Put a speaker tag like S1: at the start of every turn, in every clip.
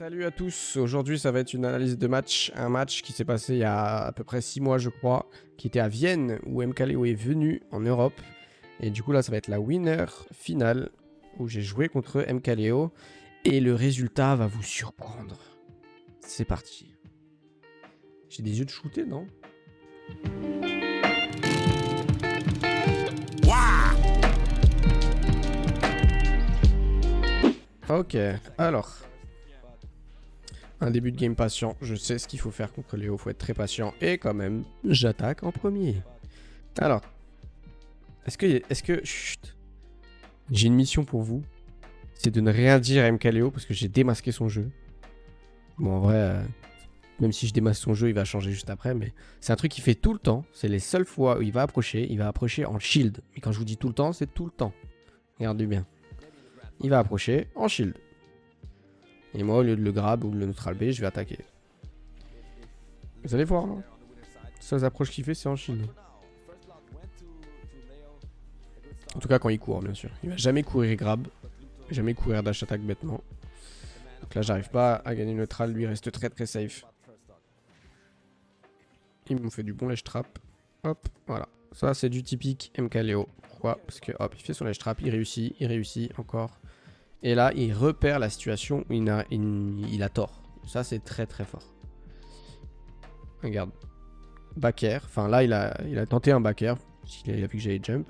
S1: Salut à tous, aujourd'hui ça va être une analyse de match, un match qui s'est passé il y a à peu près 6 mois je crois, qui était à Vienne où MKLeo est venu en Europe. Et du coup là ça va être la winner finale où j'ai joué contre MKLeo et le résultat va vous surprendre. C'est parti. J'ai des yeux de shooter, non? Ok, alors... Un début de game patient, je sais ce qu'il faut faire contre Léo, faut être très patient. Et quand même, j'attaque en premier. Alors, est-ce que... Chut. J'ai une mission pour vous. C'est de ne rien dire à MKLeo parce que j'ai démasqué son jeu. Bon, en vrai, même si je démasque son jeu, il va changer juste après. Mais c'est un truc qu'il fait tout le temps. C'est les seules fois où il va approcher en shield. Mais quand je vous dis tout le temps, c'est tout le temps. Regardez bien. Il va approcher en shield. Et moi, au lieu de le grab ou de le neutral B, je vais attaquer. Vous allez voir, non? Seules approches qu'il fait, c'est en shield. En tout cas, quand il court, bien sûr. Il va jamais courir grab. Jamais courir dash attaque bêtement. Donc là, j'arrive pas à gagner neutral. Lui, il reste très très safe. Il me fait du bon ledge trap. Hop, voilà. Ça, c'est du typique MKLeo. Pourquoi? Parce que, hop, il fait son ledge trap. Il réussit encore. Et là, il repère la situation où il a tort. Ça, c'est très très fort. Regarde. Back air. Enfin, là, il a tenté un back air. Il a vu que j'allais jump.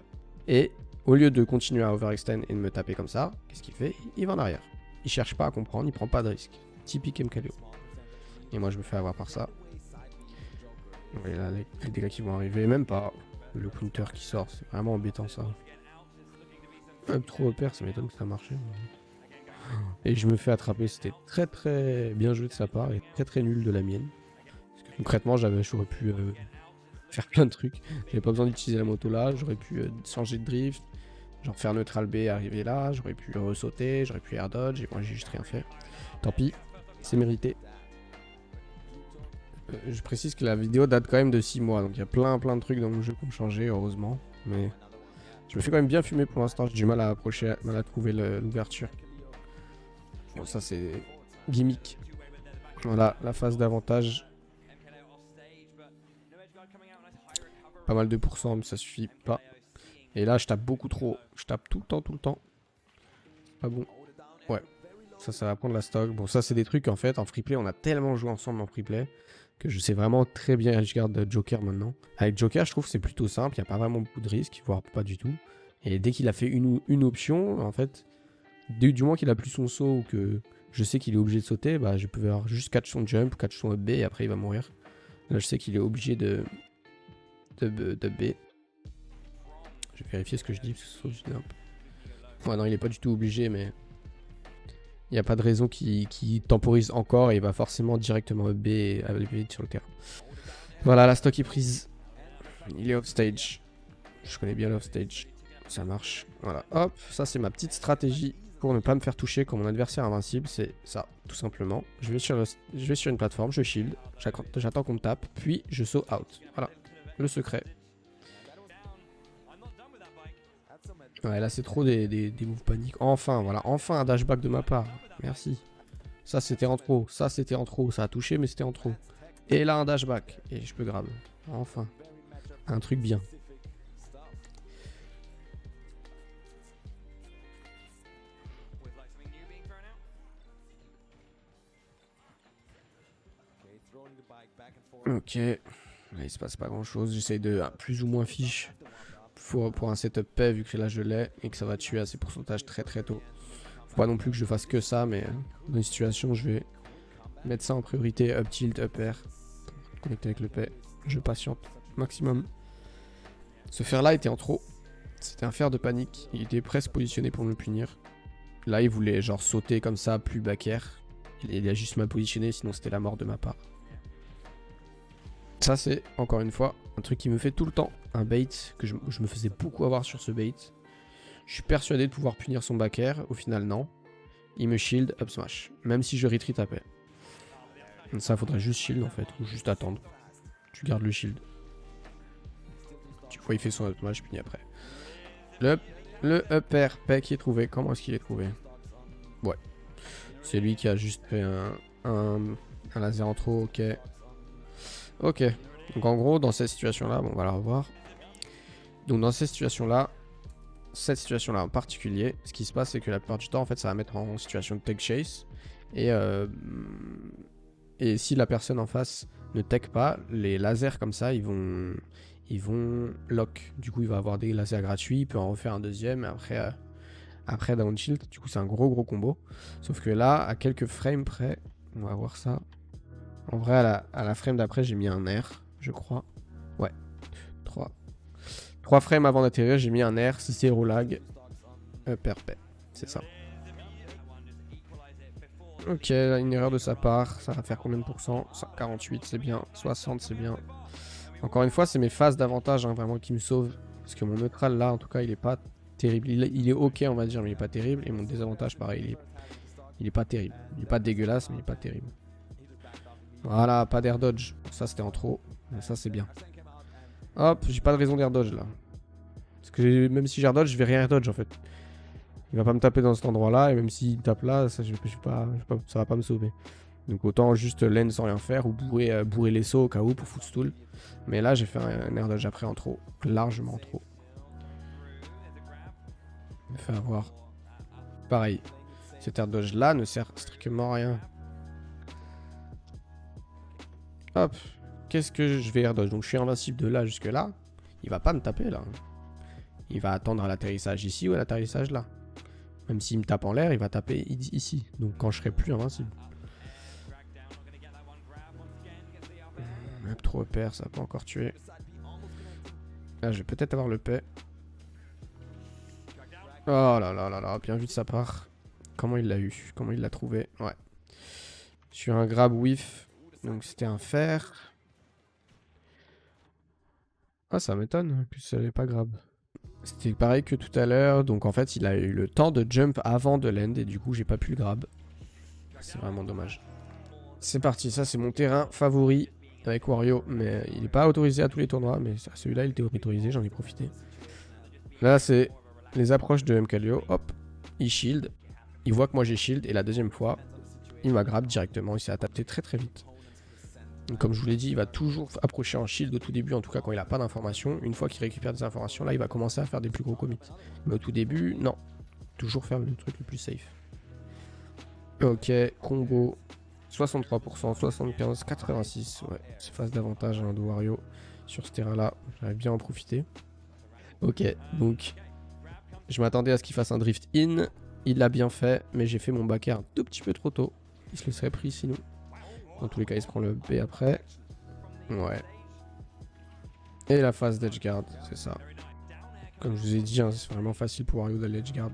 S1: Et au lieu de continuer à overextend et de me taper comme ça, qu'est-ce qu'il fait? Il va en arrière. Il cherche pas à comprendre, il prend pas de risque. Typique MKLeo. Et moi, je me fais avoir par ça. Et là, les dégâts qui vont arriver, même pas. Le counter qui sort, c'est vraiment embêtant ça. Même trop repère, ça m'étonne que ça marche. Et je me fais attraper, c'était très très bien joué de sa part et très très nul de la mienne. Parce que concrètement, j'aurais pu faire plein de trucs. J'avais pas besoin d'utiliser la moto là, j'aurais pu changer de drift, genre faire neutral B, arriver là, j'aurais pu sauter, j'aurais pu air dodge et moi j'ai juste rien fait. Tant pis, c'est mérité. Je précise que la vidéo date quand même de 6 mois, donc il y a plein de trucs dans mon jeu qui ont changé, heureusement. Mais je me fais quand même bien fumer pour l'instant, j'ai du mal à approcher, mal à trouver l'ouverture. Bon, ça c'est gimmick. Voilà, la phase d'avantage. Pas mal de pourcents, mais ça suffit pas. Et là, je tape beaucoup trop. Je tape tout le temps. Pas bon. Ouais. Ça va prendre la stock. Bon, ça, c'est des trucs, en fait, en freeplay, on a tellement joué ensemble en freeplay que je sais vraiment très bien edgeguard Joker maintenant. Avec Joker, je trouve que c'est plutôt simple. Il n'y a pas vraiment beaucoup de risques, voire pas du tout. Et dès qu'il a fait une option, en fait, du moins qu'il a plus son saut ou que je sais qu'il est obligé de sauter, bah, je peux avoir juste catch son jump, catch son up B et après il va mourir. Là, je sais qu'il est obligé de B. Je vais vérifier ce que je dis parce que c'est un peu... Ouais, non, il est pas du tout obligé, mais il n'y a pas de raison qu'il temporise encore et il va forcément directement up B et aller vite sur le terrain. Voilà, la stock est prise. Il est off stage. Je connais bien l'off stage. Ça marche. Voilà, hop, ça c'est ma petite stratégie pour ne pas me faire toucher quand mon adversaire invincible. C'est ça, tout simplement. Je vais sur une plateforme, je shield, j'attends qu'on me tape, puis je saut out. Voilà, le secret. Ouais, là c'est trop des moves paniques. Enfin, voilà, enfin un dashback de ma part. Merci. Ça c'était en trop, ça a touché mais c'était en trop. Et là un dashback, et je peux grab. Enfin, un truc bien. Ok, là, il se passe pas grand chose, j'essaye de plus ou moins fiche pour un setup paix vu que là je l'ai et que ça va tuer à ces pourcentages très tôt. Faut pas non plus que je fasse que ça, mais dans une situation je vais mettre ça en priorité, up tilt, up air, connecter avec le paix, je patiente maximum. Ce fer là était en trop, c'était un fer de panique, il était presque positionné pour me punir. Là il voulait genre sauter comme ça, plus back air, il a juste mal positionné sinon c'était la mort de ma part. Ça c'est, encore une fois, un truc qui me fait tout le temps. Un bait, que je me faisais beaucoup avoir sur ce bait. Je suis persuadé de pouvoir punir son back air, au final non. Il me shield, up smash. Même si je retreat à paix. Ça faudrait juste shield en fait, ou juste attendre. Tu gardes le shield. Tu vois il fait son up smash, je punis après. Le up air, paix qui est trouvé, comment est-ce qu'il est trouvé? Ouais. C'est lui qui a juste fait un laser en trop, ok. Ok. Donc en gros, dans cette situation-là, bon, on va la revoir. Donc dans cette situation-là en particulier, ce qui se passe, c'est que la plupart du temps, en fait, ça va mettre en situation de tech chase. Et si la personne en face ne tech pas, les lasers comme ça, ils vont lock. Du coup, il va avoir des lasers gratuits, il peut en refaire un deuxième, et après down shield. Du coup, c'est un gros combo. Sauf que là, à quelques frames près, on va voir ça. En vrai, à la frame d'après, j'ai mis un R, je crois. Ouais, 3 frames avant d'atterrir, j'ai mis un R, 0 lag. Perpé, c'est ça. Ok, là, une erreur de sa part. Ça va faire combien de pourcents? 48, c'est bien. 60, c'est bien. Encore une fois, c'est mes phases d'avantage hein, vraiment qui me sauvent. Parce que mon neutral, là, en tout cas, il est pas terrible. Il est ok, on va dire, mais il est pas terrible. Et mon désavantage, pareil, il est pas terrible. Il est pas dégueulasse, mais il est pas terrible. Voilà, pas d'air dodge. Ça, c'était en trop. Mais ça, c'est bien. Hop, j'ai pas de raison d'air dodge, là. Parce que même si j'air dodge, je vais rien air dodge, en fait. Il va pas me taper dans cet endroit-là. Et même s'il me tape là, ça, ça va pas me sauver. Donc autant juste lane sans rien faire ou bourrer les sauts au cas où pour footstool. Mais là, j'ai fait un air dodge après en trop. Largement trop. Je me fais avoir. Pareil. Cet air dodge là ne sert strictement à rien. Hop. Qu'est-ce que je vais air dodge? Donc je suis invincible de là jusque là. Il va pas me taper là. Il va attendre à l'atterrissage ici ou à l'atterrissage là. Même s'il me tape en l'air, il va taper ici. Donc quand je serai plus invincible. Même trop repère, ça peut encore tuer. Là, je vais peut-être avoir le paix. Oh là là là là, bien vu de sa part. Comment il l'a eu? Comment il l'a trouvé? Ouais. Sur un grab whiff. Donc c'était un fer. Ah, ça m'étonne que ça n'avait pas grab. C'était pareil que tout à l'heure. Donc en fait, il a eu le temps de jump avant de land. Et du coup, j'ai pas pu le grab. C'est vraiment dommage. C'est parti, ça c'est mon terrain favori avec Wario. Mais il n'est pas autorisé à tous les tournois. Mais celui-là, il était autorisé, j'en ai profité. Là, c'est les approches de Mkaleo. Hop, il shield. Il voit que moi j'ai shield. Et la deuxième fois, il m'a grab directement. Il s'est adapté très vite. Donc, comme je vous l'ai dit, il va toujours approcher en shield au tout début, en tout cas quand il n'a pas d'informations. Une fois qu'il récupère des informations, là, il va commencer à faire des plus gros commits. Mais au tout début, non. Toujours faire le truc le plus safe. Ok, combo. 63%, 75, 86. Ouais, c'est phase d'avantage hein, de Wario sur ce terrain-là. J'arrive bien à en profiter. Ok, donc je m'attendais à ce qu'il fasse un drift in. Il l'a bien fait, mais j'ai fait mon back air un tout petit peu trop tôt. Il se le serait pris sinon. Dans tous les cas, il se prend le B après. Ouais. Et la phase d'edge guard, c'est ça. Comme je vous ai dit, hein, c'est vraiment facile pour Wario d'aller edge guard.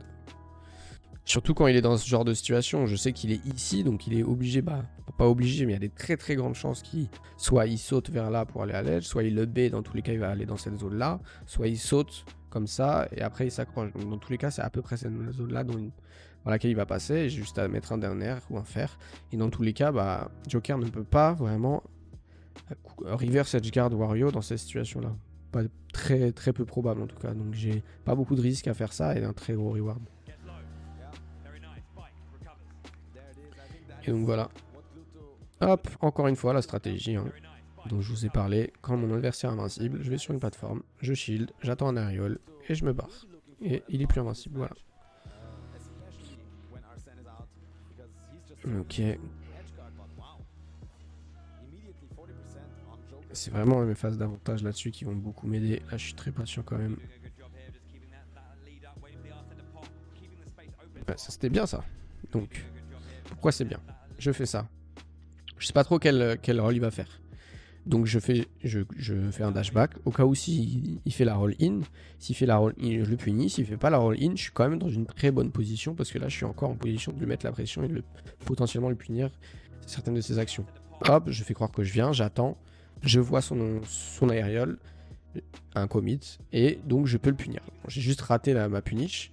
S1: Surtout quand il est dans ce genre de situation. Je sais qu'il est ici, donc il est obligé, bah, pas obligé, mais il y a des très grandes chances qu'il soit il saute vers là pour aller à l'edge, soit il le B, dans tous les cas, il va aller dans cette zone-là, soit il saute comme ça, et après il s'accroche. Donc dans tous les cas, c'est à peu près cette zone-là dans laquelle il va passer, et j'ai juste à mettre un dernier ou un fer. Et dans tous les cas, bah, Joker ne peut pas vraiment reverse edge guard Wario dans cette situation-là. Pas très peu probable en tout cas. Donc j'ai pas beaucoup de risques à faire ça et un très gros reward. Et donc voilà. Hop, encore une fois la stratégie hein, dont je vous ai parlé. Quand mon adversaire est invincible, je vais sur une plateforme, je shield, j'attends un aerial et je me barre. Et il est plus invincible, voilà. Ok. C'est vraiment mes phases d'avantage là-dessus qui vont beaucoup m'aider. Là, je suis très patient quand même. Ouais, ça c'était bien ça. Donc, pourquoi c'est bien? Je fais ça. Je sais pas trop quel roll il va faire. Donc je fais un dashback. Au cas où s'il fait la roll in. S'il fait la roll in, je le punis. S'il fait pas la roll in, je suis quand même dans une très bonne position. Parce que là, je suis encore en position de lui mettre la pression et de potentiellement lui punir certaines de ses actions. Hop, je fais croire que je viens, j'attends. Je vois son aerial, un commit, et donc je peux le punir. J'ai juste raté ma punish.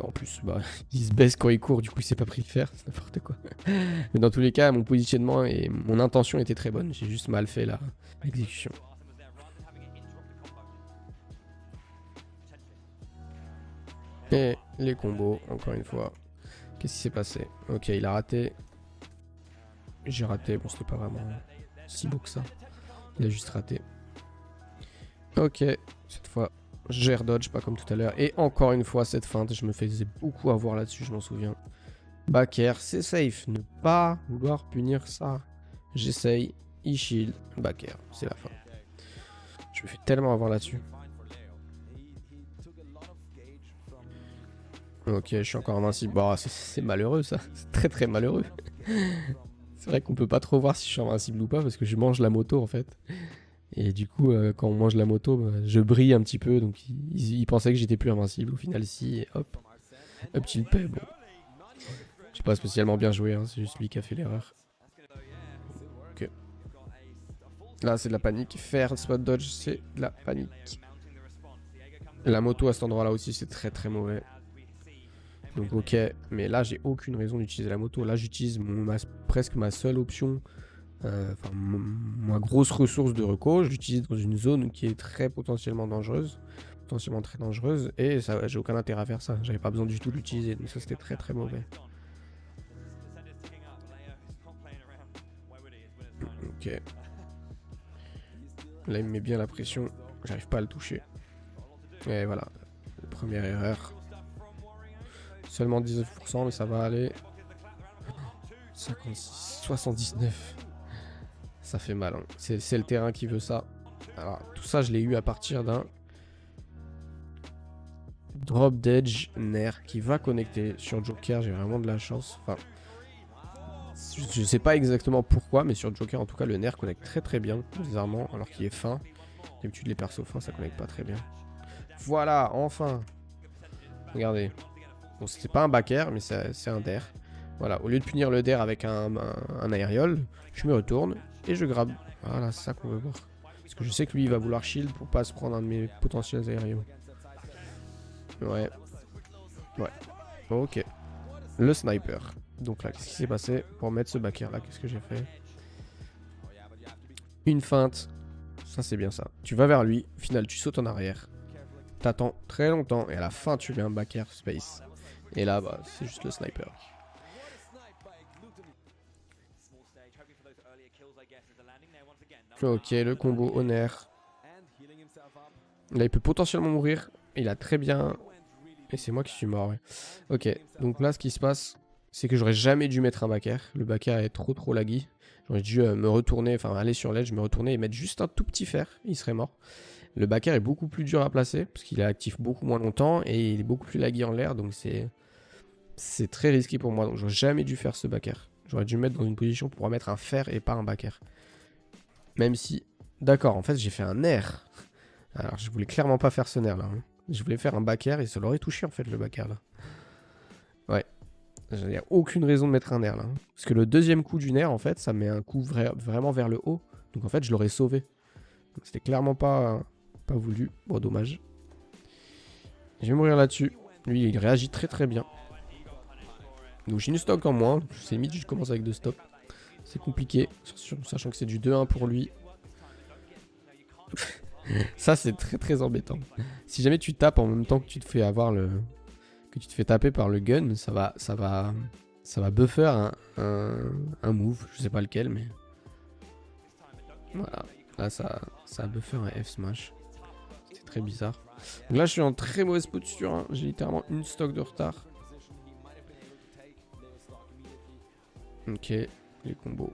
S1: En plus, bah, il se baisse quand il court, du coup il s'est pas pris le faire, c'est n'importe quoi. Mais dans tous les cas, mon positionnement et mon intention étaient très bonnes. J'ai juste mal fait l'exécution. Et les combos, encore une fois. Qu'est-ce qui s'est passé? Ok, il a raté. J'ai raté. Bon, c'était pas vraiment si beau que ça. Il a juste raté. Ok, cette fois, j'ai dodge, pas comme tout à l'heure. Et encore une fois, cette feinte, je me faisais beaucoup avoir là-dessus, je m'en souviens. Back air, c'est safe. Ne pas vouloir punir ça. J'essaye. E-shield, back air. C'est la fin. Je me fais tellement avoir là-dessus. Ok, je suis encore invincible. Bon, c'est malheureux ça. C'est très très malheureux. C'est vrai qu'on peut pas trop voir si je suis invincible ou pas parce que je mange la moto en fait. Et du coup, quand on mange la moto, bah, je brille un petit peu. Donc ils pensaient que j'étais plus invincible. Au final, si. Et hop. Un petit paix. Bon. J'ai pas spécialement bien joué. Hein, c'est juste lui qui a fait l'erreur. Ok. Là, c'est de la panique. Faire spot dodge, c'est de la panique. La moto à cet endroit-là aussi, c'est très très mauvais. Donc ok, mais là j'ai aucune raison d'utiliser la moto. Là j'utilise presque ma seule option, enfin ma grosse ressource de reco. Je l'utilise dans une zone qui est très potentiellement dangereuse, potentiellement très dangereuse, et ça j'ai aucun intérêt à faire ça. J'avais pas besoin du tout de l'utiliser, donc ça c'était très très mauvais. Ok. Là il me met bien la pression, j'arrive pas à le toucher. Et voilà, première erreur. Seulement 19%, mais ça va aller. 56, 79. Ça fait mal. Hein. C'est le terrain qui veut ça. Alors, tout ça, je l'ai eu à partir d'un drop d'edge nerf qui va connecter sur Joker. J'ai vraiment de la chance. Enfin, je sais pas exactement pourquoi, mais sur Joker, en tout cas, le nerf connecte très très bien, bizarrement, alors qu'il est fin. D'habitude, les persos fins, ça connecte pas très bien. Voilà, enfin. Regardez. Bon, c'était pas un back air, mais c'est un der. Voilà, au lieu de punir le der avec un aériol, je me retourne et je grabe. Voilà, c'est ça qu'on veut voir. Parce que je sais que lui, il va vouloir shield pour pas se prendre un de mes potentiels aériaux. Ouais. Ouais. Ok. Le sniper. Donc là, qu'est-ce qui s'est passé pour mettre ce back air là? Qu'est-ce que j'ai fait? Une feinte. Ça, c'est bien ça. Tu vas vers lui. Au final, tu sautes en arrière. T'attends très longtemps. Et à la fin, tu mets un back air space. Et là, bah, c'est juste le sniper. Ok, le combo honneur. Là, il peut potentiellement mourir. Il a très bien... Et c'est moi qui suis mort, ouais. Ok, donc là, ce qui se passe, c'est que j'aurais jamais dû mettre un back air. Le back air est trop laggy. J'aurais dû me retourner, enfin aller sur l'edge, me retourner et mettre juste un tout petit fer. Il serait mort. Le back air est beaucoup plus dur à placer, parce qu'il est actif beaucoup moins longtemps, et il est beaucoup plus laggy en l'air, donc c'est très risqué pour moi. Donc j'aurais jamais dû faire ce back air. J'aurais dû me mettre dans une position pour mettre un fer et pas un back air. Même si... D'accord, en fait, j'ai fait un air. Alors, je voulais clairement pas faire ce nerf, là. Hein. Je voulais faire un back air et ça l'aurait touché, en fait, le back air, là. Ouais. Il n'y a aucune raison de mettre un nerf, là. Hein. Parce que le deuxième coup du nerf, en fait, ça met un coup vraiment vers le haut. Donc, en fait, je l'aurais sauvé. C'était clairement pas voulu. Bon, dommage. Je vais mourir là-dessus. Lui, il réagit très bien. Donc, j'ai une stock en moins. C'est limite, je commence avec 2 stocks. C'est compliqué, sachant que c'est du 2-1 pour lui. Ça, c'est très embêtant. Si jamais tu tapes en même temps que tu te fais avoir que tu te fais taper par le gun, ça va buffer un move. Je sais pas lequel, mais voilà. Là, ça a buffer un F smash. C'est très bizarre. Donc là, je suis en très mauvaise posture. Hein. J'ai littéralement une stock de retard. Ok, les combos.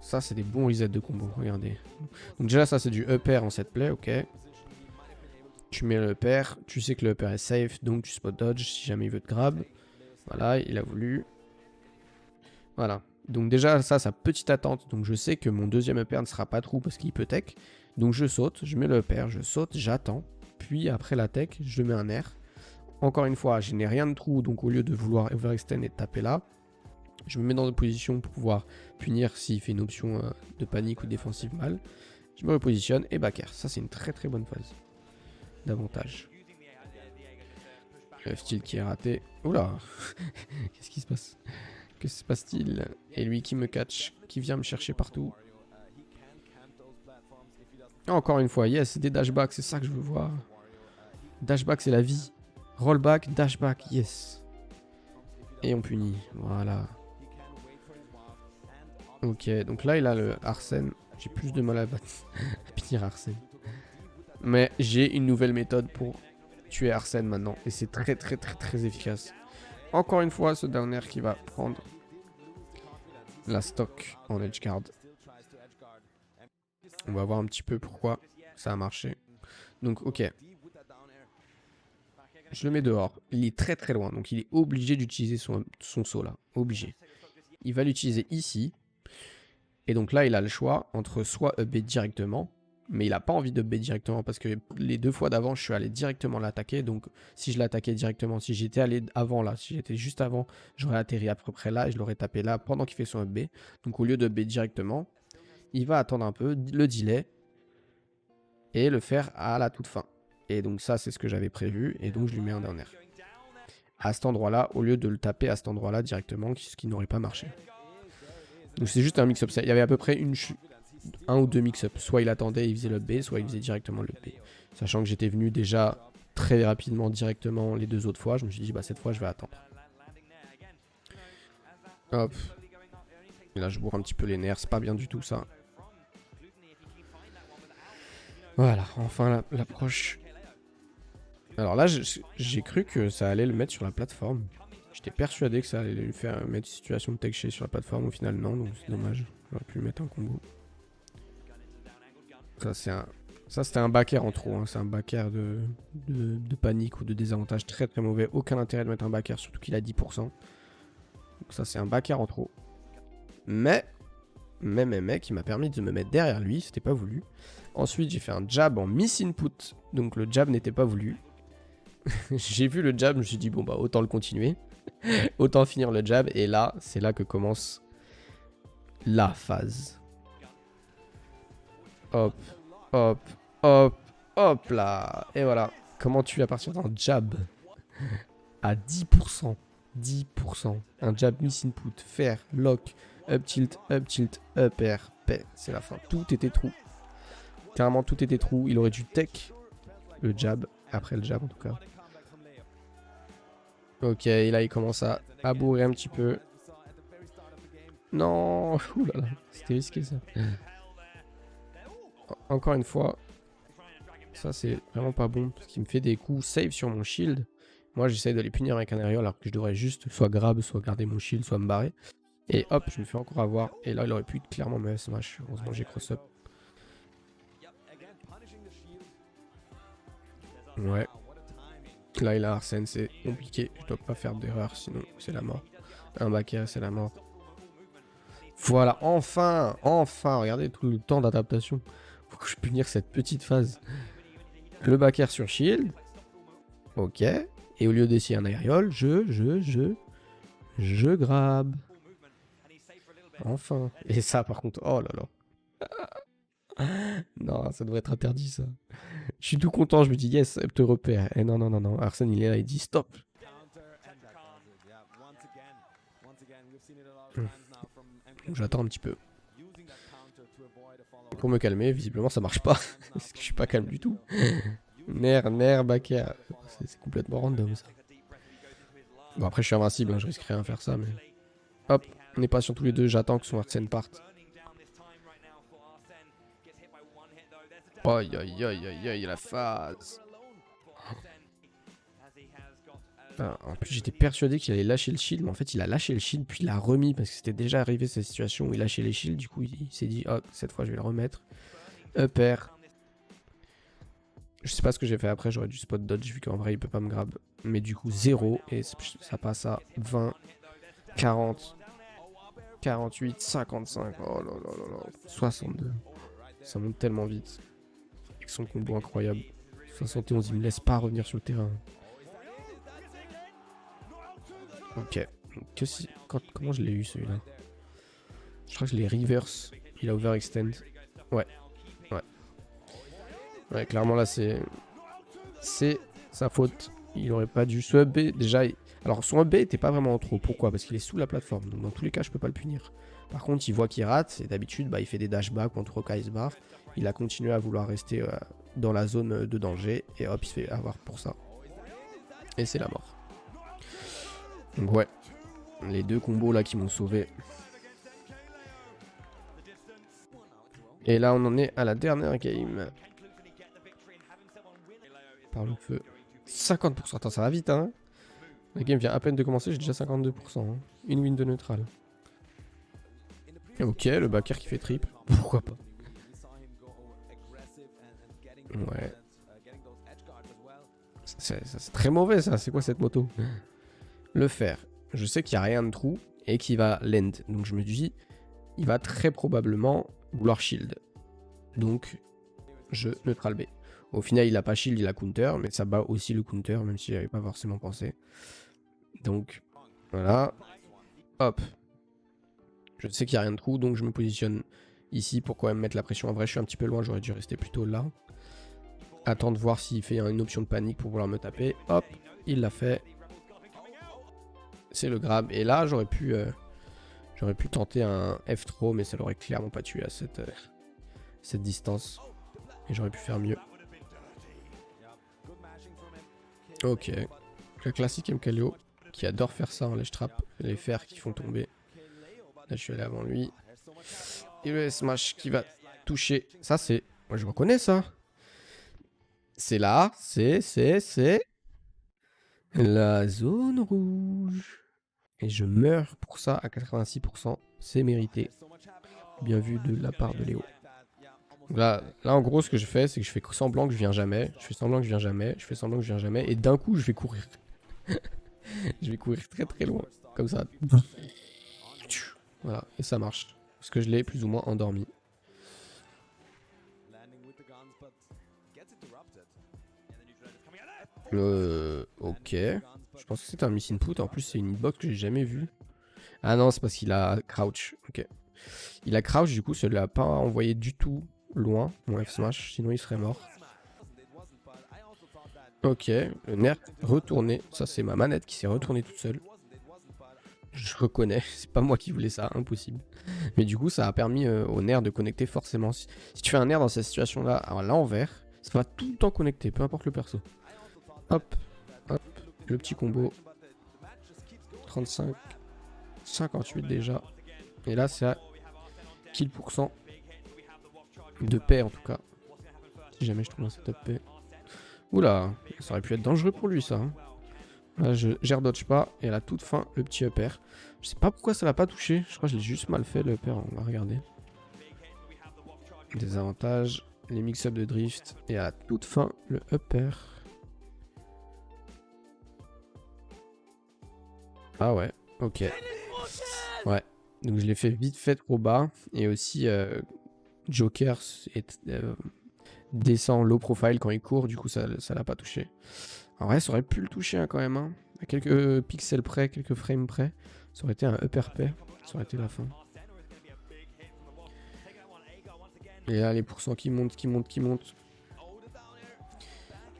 S1: Ça, c'est des bons resets de combo, regardez. Donc déjà, ça, c'est du up air en set play, ok. Tu mets le up air, tu sais que le up air est safe, donc tu spot dodge si jamais il veut te grab. Voilà, il a voulu. Voilà. Donc déjà, ça petite attente. Donc je sais que mon deuxième up air ne sera pas true parce qu'il peut tech. Donc je saute, je mets le up air, je saute, j'attends. Puis après la tech, je mets un air. Encore une fois, je n'ai rien de true, donc au lieu de vouloir overextend et de taper là, je me mets dans une position pour pouvoir punir s'il fait une option de panique ou défensive mal. Je me repositionne et back air. Ça, c'est une très bonne phase d'avantage. Le style qui est raté. Oula. Qu'est-ce qui se passe? Que se passe-t-il? Et lui qui me catch, qui vient me chercher partout. Encore une fois, yes, des dashbacks, c'est ça que je veux voir. Dashback, c'est la vie. Rollback, dashback, yes. Et on punit. Voilà. Ok, donc là, il a le Arsène. J'ai plus de mal à punir Arsène. Mais j'ai une nouvelle méthode pour tuer Arsène maintenant. Et c'est très, très, très, très efficace. Encore une fois, ce dernier qui va prendre la stock en edge guard. On va voir un petit peu pourquoi ça a marché. Donc, ok. Je le mets dehors. Il est très très loin. Donc, il est obligé d'utiliser son saut là. Obligé. Il va l'utiliser ici. Et donc là, il a le choix entre soit upbait directement. Mais il n'a pas envie d'upbait directement parce que les 2 fois d'avant, je suis allé directement l'attaquer. Donc, si je l'attaquais directement, si j'étais allé avant là, si j'étais juste avant, j'aurais atterri à peu près là et je l'aurais tapé là pendant qu'il fait son upbait. Donc, au lieu d'upbait directement, il va attendre un peu, le delay et le faire à la toute fin. Et donc ça, c'est ce que j'avais prévu. Et donc, je lui mets un down air. À cet endroit-là, au lieu de le taper à cet endroit-là directement, ce qui n'aurait pas marché. Donc, c'est juste un mix-up. Il y avait à peu près un ou deux mix-up. Soit il attendait, il faisait le B, soit il faisait directement le B. Sachant que j'étais venu déjà très rapidement, directement les 2 autres fois. Je me suis dit, bah cette fois, je vais attendre. Hop. Et là, je bourre un petit peu les nerfs. C'est pas bien du tout, ça. Voilà, enfin l'approche. Alors là, j'ai cru que ça allait le mettre sur la plateforme. J'étais persuadé que ça allait lui faire mettre une situation de tech shade sur la plateforme. Au final, non, donc c'est dommage. J'aurais pu mettre un combo. Ça, c'était un back air en trop. Hein. C'est un back air de panique ou de désavantage très très mauvais. Aucun intérêt de mettre un back air, surtout qu'il a 10%. Donc ça, c'est un back air en trop. Mais, qui m'a permis de me mettre derrière lui. C'était pas voulu. Ensuite, j'ai fait un jab en miss input. Donc le jab n'était pas voulu. J'ai vu le jab, je me suis dit, bon bah autant le continuer. Autant finir le jab. Et là, c'est là que commence la phase. Hop, hop, hop, hop là. Et voilà. Comment tuer à partir d'un jab à 10%. 10%. Un jab miss input. Faire, lock, up tilt, up air, paix. C'est la fin. Tout était trou. Carrément, tout était trou. Il aurait dû tech le jab. Après le jab, en tout cas. Ok, et là, il commence à bourrer un petit peu. Non. Ouh là là. C'était risqué, ça. Encore une fois. Ça, c'est vraiment pas bon. Parce qu'il me fait des coups save sur mon shield. Moi, j'essaye de les punir avec un aérial alors que je devrais juste soit grab, soit garder mon shield, soit me barrer. Et hop, je me fais encore avoir. Et là, il aurait pu clairement me smash. Heureusement, j'ai cross-up. Ouais. Là, il a Arsène, c'est compliqué. Je dois pas faire d'erreur, sinon c'est la mort. Un back air, c'est la mort. Voilà, enfin, regardez tout le temps d'adaptation. Faut que je punisse cette petite phase. Le back air sur shield. Ok. Et au lieu d'essayer un aérial, je grab. Enfin. Et ça, par contre, oh là là. Non, ça devrait être interdit, ça. Je suis tout content, je me dis, yes, elle te repère. Et non, non, non, non. Arsène, il est là, il dit, stop. J'attends un petit peu. Pour me calmer, visiblement, ça marche pas. Parce que je suis pas calme du tout. Nerf, back air. C'est complètement random, ça. Bon, après, je suis invincible, hein, je risque rien à faire ça, mais... Hop, on est patient tous les deux, j'attends que son Arsène parte. Aïe, aïe, aïe, aïe, aïe, la phase. Enfin, en plus, j'étais persuadé qu'il allait lâcher le shield, mais en fait, il a lâché le shield, puis il l'a remis, parce que c'était déjà arrivé cette situation où il lâchait les shields. Du coup, il s'est dit, oh, cette fois, je vais le remettre. Up air. Je sais pas ce que j'ai fait après, j'aurais dû spot dodge, vu qu'en vrai, il peut pas me grab. Mais du coup, 0, et ça passe à 20, 40, 48, 55, oh là là là là, 62. Ça monte tellement vite. Avec son combo incroyable. 71, il me laisse pas revenir sur le terrain. Ok. Comment je l'ai eu celui-là? Je crois que je l'ai reverse. Il a overextend. Ouais. Ouais, clairement là c'est sa faute. Il aurait pas dû se B. Déjà, alors son B était pas vraiment trop. Pourquoi? Parce qu'il est sous la plateforme. Donc dans tous les cas, je peux pas le punir. Par contre, il voit qu'il rate. Et d'habitude, bah, il fait des dashbacks contre Kaisbar. Il a continué à vouloir rester dans la zone de danger. Et hop, il se fait avoir pour ça. Et c'est la mort. Donc ouais. Les deux combos là qui m'ont sauvé. Et là, on en est à la dernière game. Par le feu. 50%. Attends, ça va vite, hein. La game vient à peine de commencer, j'ai déjà 52%. Hein. Une win de neutral. Ok, le backer qui fait trip. Pourquoi pas. Ouais. C'est très mauvais, ça. C'est quoi cette moto? Le fer. Je sais qu'il n'y a rien de trou et qu'il va land. Donc je me dis, il va très probablement vouloir shield. Donc, je neutral B. Au final, il a pas shield, il a counter, mais ça bat aussi le counter, même si j'avais pas forcément pensé. Donc, voilà. Hop. Je sais qu'il n'y a rien de trou, donc je me positionne ici pour quand même mettre la pression. En vrai, je suis un petit peu loin, j'aurais dû rester plutôt là. Attendre de voir s'il fait une option de panique pour vouloir me taper. Hop, il l'a fait. C'est le grab. Et là, j'aurais pu tenter un F-throw, mais ça l'aurait clairement pas tué à cette distance. Et j'aurais pu faire mieux. Ok. Le classique MKLeo qui adore faire ça en ledge trap. Les fers qui font tomber. Là, je suis allé avant lui. Et le smash qui va toucher. Ça, c'est... Moi, je reconnais ça. C'est là. C'est la zone rouge. Et je meurs pour ça à 86%. C'est mérité. Bien vu de la part de Léo. Là, en gros, ce que je fais, c'est que je fais semblant que je viens jamais. Je fais semblant que je viens jamais. Je fais semblant que je viens jamais. Et d'un coup, je vais courir. Je vais courir très très loin. Comme ça. Voilà. Et ça marche. Parce que je l'ai plus ou moins endormi. Ok. Je pense que c'est un miss input. En plus, c'est une hitbox que j'ai jamais vue. Ah non, c'est parce qu'il a crouch. Ok. Il a crouch, du coup, ça ne l'a pas envoyé du tout loin, mon F smash, sinon il serait mort. Ok, le nerf retourné. Ça, c'est ma manette qui s'est retournée toute seule. Je reconnais, c'est pas moi qui voulais ça, impossible. Mais du coup, ça a permis au nerf de connecter forcément. Si tu fais un nerf dans cette situation-là, à l'envers, ça va tout le temps connecter, peu importe le perso. Hop, hop, le petit combo. 35, 58 déjà. Et là, c'est à kill %. De paix en tout cas. Si jamais je trouve un setup paix. Oula, ça aurait pu être dangereux pour lui ça. Hein. Là, je dodge pas. Et à la toute fin, le petit upper. Je sais pas pourquoi ça l'a pas touché. Je crois que je l'ai juste mal fait le upper. On va regarder. Des avantages. Les mix-up de drift. Et à la toute fin, le upper. Ah ouais, ok. Ouais. Donc je l'ai fait vite fait trop bas. Et aussi, Joker descend low profile quand il court. Du coup, ça l'a pas touché. En vrai, ça aurait pu le toucher hein, quand même. Hein. À quelques pixels près, quelques frames près. Ça aurait été un upper pair. Ça aurait été la fin. Et là, les pourcents qui montent, qui montent, qui montent.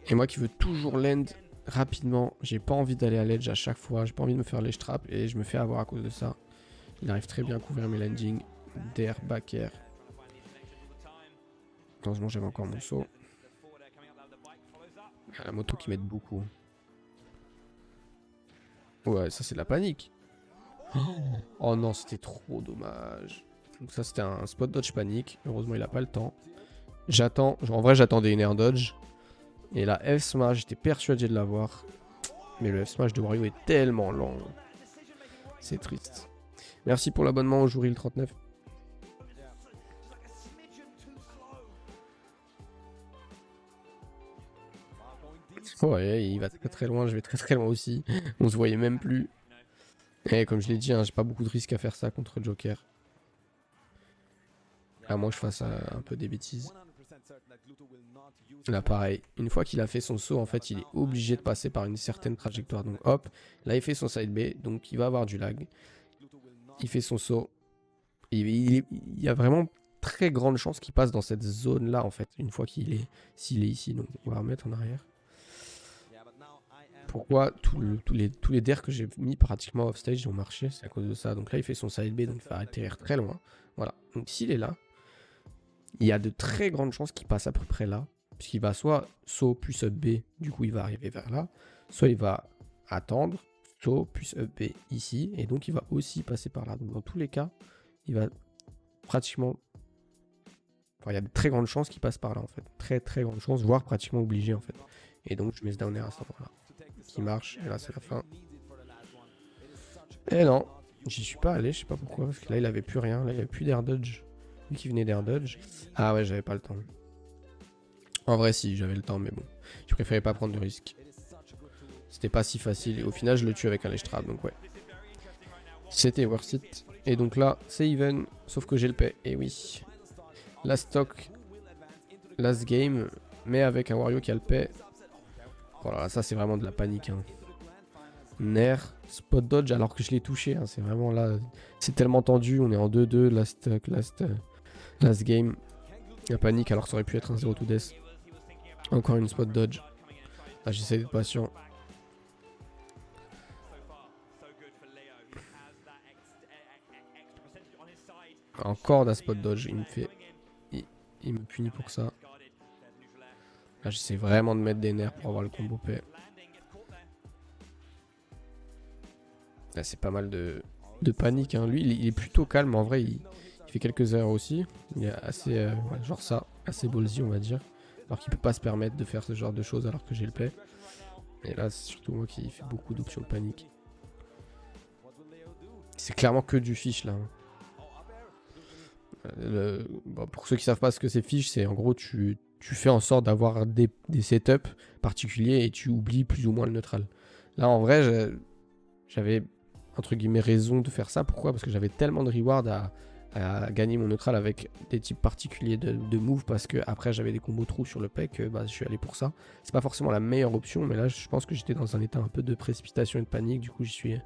S1: Et moi qui veux toujours land rapidement. J'ai pas envie d'aller à l'edge à chaque fois. J'ai pas envie de me faire l'edge trap. Et je me fais avoir à cause de ça. Il arrive très bien à couvrir mes landings. D'air, back air. Heureusement, j'avais encore mon saut. La moto qui m'aide beaucoup. Ouais, ça c'est de la panique. Oh non, c'était trop dommage. Donc ça c'était un spot dodge panique. Heureusement il a pas le temps. J'attends. En vrai j'attendais une air dodge. Et la F smash, j'étais persuadé de l'avoir. Mais le F smash de Wario est tellement lent. C'est triste. Merci pour l'abonnement au Jouril 39. Ouais, il va très très loin, je vais très très loin aussi. On se voyait même plus. Et comme je l'ai dit, hein, j'ai pas beaucoup de risques à faire ça contre Joker. À moins que je fasse un peu des bêtises. Là pareil, une fois qu'il a fait son saut, en fait il est obligé de passer par une certaine trajectoire. Donc hop, là il fait son side B, donc il va avoir du lag. Il fait son saut. Il y a vraiment très grande chance qu'il passe dans cette zone là en fait, une fois s'il est ici. Donc on va remettre en arrière. Pourquoi tous les dairs que j'ai mis pratiquement off stage ont marché, c'est à cause de ça. Donc là il fait son side B, donc il va atterrir très loin. Voilà, donc s'il est là, il y a de très grandes chances qu'il passe à peu près là. Puisqu'il va soit saut puis sub B, du coup il va arriver vers là. Soit il va attendre, tôt, plus up B ici, et donc il va aussi passer par là. Donc dans tous les cas, il va pratiquement... Enfin, il y a de très grandes chances qu'il passe par là en fait. Très très grandes chances, voire pratiquement obligé en fait. Et donc je mets ce down air à cet endroit-là. Qui marche, et là c'est la fin. Et non, j'y suis pas allé, je sais pas pourquoi, parce que là il avait plus rien, là il n'y avait plus d'air dodge. Lui qui venait d'air dodge. Ah ouais, j'avais pas le temps. En vrai si, j'avais le temps, mais bon. Je préférais pas prendre de risque. C'était pas si facile, et au final je le tue avec un ledge trap, donc ouais. C'était worth it. Et donc là, c'est even, sauf que j'ai le paix, et oui. Last stock, last game, mais avec un Wario qui a le paix. Voilà, ça c'est vraiment de la panique. Hein. Nair, spot dodge alors que je l'ai touché. Hein. C'est vraiment là, c'est tellement tendu. On est en 2-2, last game. La panique alors que ça aurait pu être un 0 to death. Encore une spot dodge. Là j'essaie d'être patient. Encore d'un spot dodge. Il me fait... Il me punit pour ça. Là j'essaie vraiment de mettre des nerfs pour avoir le combo paix. Là c'est pas mal de panique. Hein. Lui il est plutôt calme en vrai. Il fait quelques erreurs aussi. Il est assez... ouais, genre ça. Assez ballsy on va dire. Alors qu'il peut pas se permettre de faire ce genre de choses alors que j'ai le paix. Et là c'est surtout moi qui fais beaucoup d'options de panique. C'est clairement que du fish là. Hein. Bon, pour ceux qui savent pas ce que c'est fish, c'est en gros tu fais en sorte d'avoir des setups particuliers et tu oublies plus ou moins le neutral. Là en vrai j'avais entre guillemets raison de faire ça. Pourquoi? Parce que j'avais tellement de reward à gagner mon neutral avec des types particuliers de moves, parce que après j'avais des combos trous sur le pack, que je suis allé pour ça. C'est pas forcément la meilleure option, mais là je pense que j'étais dans un état un peu de précipitation et de panique. Du coup je suis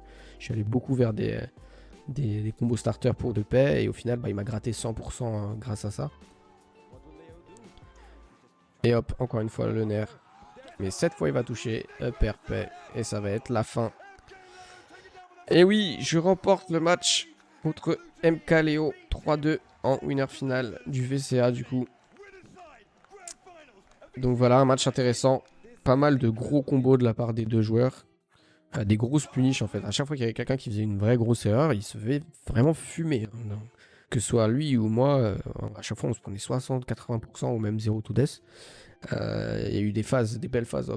S1: allé beaucoup vers des combos starters pour de paix, et au final il m'a gratté 100% grâce à ça. Et hop, encore une fois le nerf. Mais cette fois il va toucher, up air paix, et ça va être la fin. Et oui, je remporte le match contre MK Léo 3-2 en winner final du VCA du coup. Donc voilà, un match intéressant. Pas mal de gros combos de la part des deux joueurs. Des grosses punish en fait. À chaque fois qu'il y avait quelqu'un qui faisait une vraie grosse erreur, il se fait vraiment fumer. Hein. Que ce soit lui ou moi, à chaque fois on se prenait 60-80% ou même 0 to death. Il y a eu des phases, des belles phases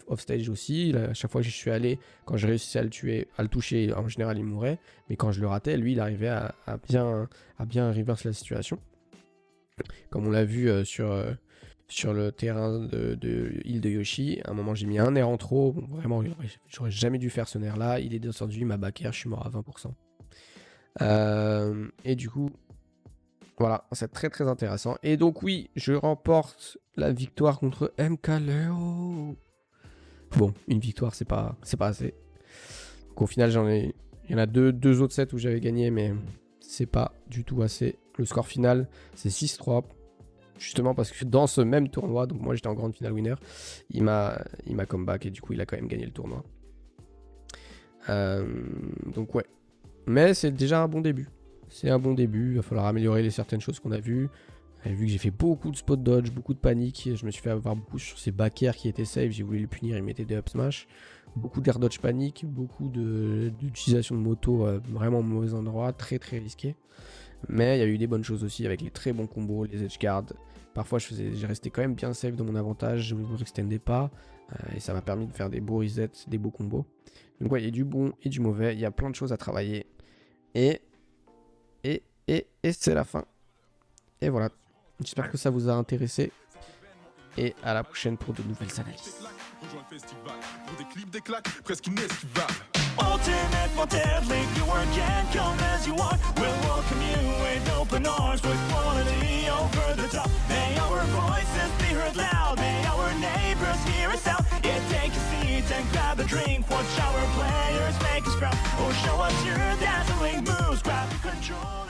S1: off stage aussi. Là, à chaque fois que je suis allé, quand je réussissais à le toucher, en général il mourait. Mais quand je le ratais, lui il arrivait à bien reverse la situation. Comme on l'a vu sur le terrain de île de Yoshi, à un moment j'ai mis un air en trop. Bon, vraiment, j'aurais jamais dû faire ce nerf là. Il est descendu, il m'a back air, je suis mort à 20%. Et du coup, voilà, c'est très très intéressant. Et donc oui, je remporte la victoire contre MK Léo. Bon, une victoire, c'est pas assez. Donc au final, il y en a deux autres sets où j'avais gagné, mais c'est pas du tout assez. Le score final, c'est 6-3. Justement parce que dans ce même tournoi, donc moi j'étais en grande finale winner, il m'a comeback et du coup il a quand même gagné le tournoi. Donc ouais. Mais c'est déjà un bon début. C'est un bon début, il va falloir améliorer certaines choses qu'on a vues. Vu que j'ai fait beaucoup de spot dodge, beaucoup de panique, je me suis fait avoir beaucoup sur ces back air qui étaient safe, j'ai voulu les punir, ils mettaient des up smash. Beaucoup d'air dodge panique, beaucoup d'utilisation de moto vraiment au mauvais endroit, très très risqué. Mais il y a eu des bonnes choses aussi avec les très bons combos, les edge guards. Parfois j'ai resté quand même bien safe dans mon avantage, je ne me extendais pas. Et ça m'a permis de faire des beaux resets, des beaux combos. Donc ouais, il y a du bon et du mauvais, il y a plein de choses à travailler. Et c'est la fin. Et voilà. J'espère que ça vous a intéressé. Et à la prochaine pour de nouvelles analyses.
S2: Ultimate Wanted League, you can come as you want. We'll welcome you with open arms, with quality over the top. May our voices be heard loud, may our neighbors hear us out. Yeah, take a seat and grab a drink, watch our players make us proud. Or show us your dazzling moves, grab the control.